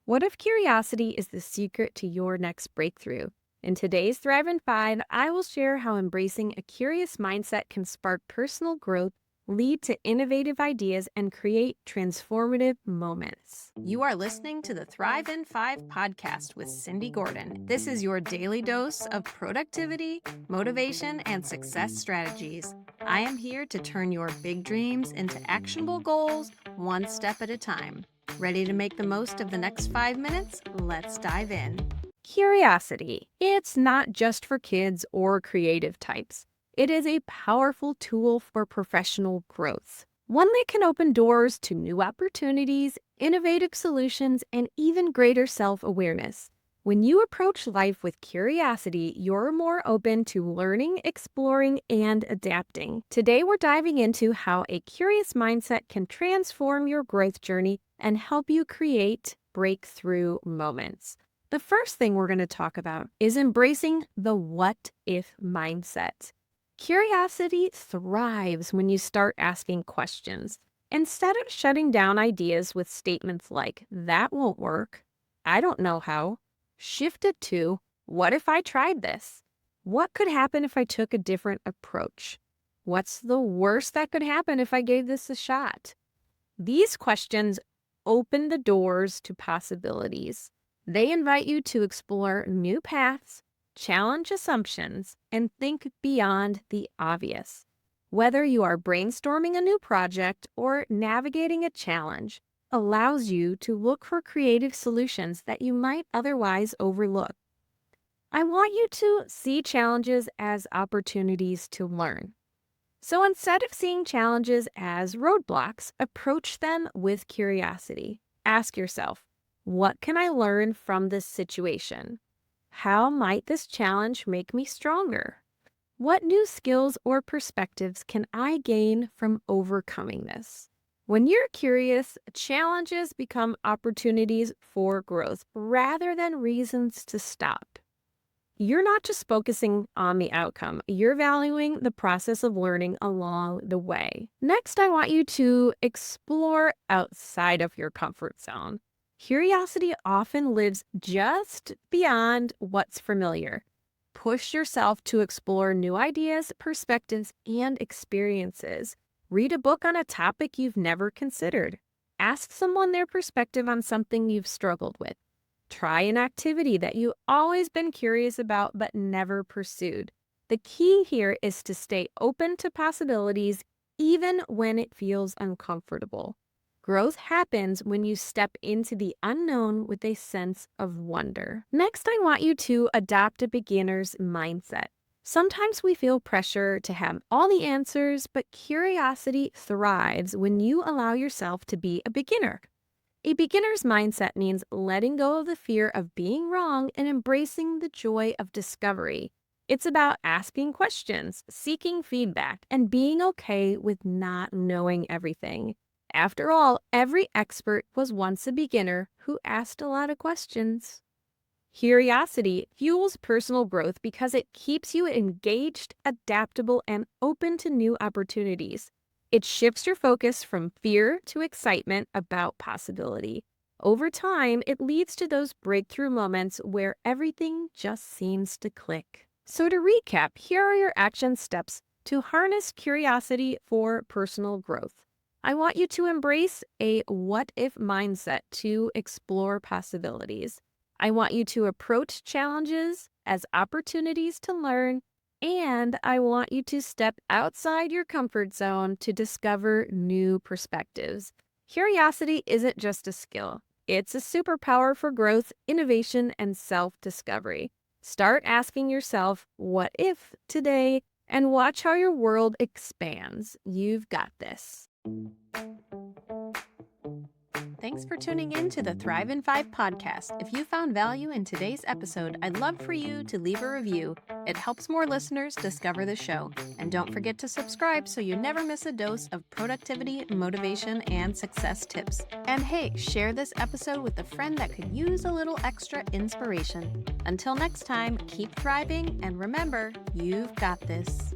What if curiosity is the secret to your next breakthrough? In today's Thrive in 5, I will share how embracing a curious mindset can spark personal growth, lead to innovative ideas, and create transformative moments. You are listening to the Thrive in 5 podcast with Cindy Gordon. This is your daily dose of productivity, motivation, and success strategies. I am here to turn your big dreams into actionable goals, one step at a time. Ready to make the most of the next 5 minutes? Let's dive in. Curiosity. It's not just for kids or creative types. It is a powerful tool for professional growth, one that can open doors to new opportunities, innovative solutions, and even greater self-awareness. When you approach life with curiosity, you're more open to learning, exploring, and adapting. Today, we're diving into how a curious mindset can transform your growth journey and help you create breakthrough moments. The first thing we're going to talk about is embracing the what if mindset. Curiosity thrives when you start asking questions. Instead of shutting down ideas with statements like, that won't work, I don't know how, shift it to, what if I tried this? What could happen if I took a different approach? What's the worst that could happen if I gave this a shot? These questions open the doors to possibilities. They invite you to explore new paths, challenge assumptions, and think beyond the obvious. Whether you are brainstorming a new project or navigating a challenge, allows you to look for creative solutions that you might otherwise overlook. I want you to see challenges as opportunities to learn. So instead of seeing challenges as roadblocks, approach them with curiosity. Ask yourself, what can I learn from this situation? How might this challenge make me stronger? What new skills or perspectives can I gain from overcoming this? When you're curious, challenges become opportunities for growth rather than reasons to stop. You're not just focusing on the outcome, you're valuing the process of learning along the way. Next, I want you to explore outside of your comfort zone. Curiosity often lives just beyond what's familiar. Push yourself to explore new ideas, perspectives, and experiences. Read a book on a topic you've never considered. Ask someone their perspective on something you've struggled with. Try an activity that you've always been curious about but never pursued. The key here is to stay open to possibilities even when it feels uncomfortable. Growth happens when you step into the unknown with a sense of wonder. Next, I want you to adopt a beginner's mindset. Sometimes we feel pressure to have all the answers, but curiosity thrives when you allow yourself to be a beginner. A beginner's mindset means letting go of the fear of being wrong and embracing the joy of discovery. It's about asking questions, seeking feedback, and being okay with not knowing everything. After all, every expert was once a beginner who asked a lot of questions. Curiosity fuels personal growth because it keeps you engaged, adaptable, and open to new opportunities. It shifts your focus from fear to excitement about possibility. Over time, it leads to those breakthrough moments where everything just seems to click. So to recap, here are your action steps to harness curiosity for personal growth. I want you to embrace a what-if mindset to explore possibilities. I want you to approach challenges as opportunities to learn, and I want you to step outside your comfort zone to discover new perspectives. Curiosity isn't just a skill. It's a superpower for growth, innovation, and self-discovery. Start asking yourself, what if today, and watch how your world expands. You've got this. Thanks for tuning in to the Thrive in 5 podcast. If you found value in today's episode, I'd love for you to leave a review. It helps more listeners discover the show. And don't forget to subscribe so you never miss a dose of productivity, motivation, and success tips. And hey, share this episode with a friend that could use a little extra inspiration. Until next time, keep thriving, and remember, you've got this.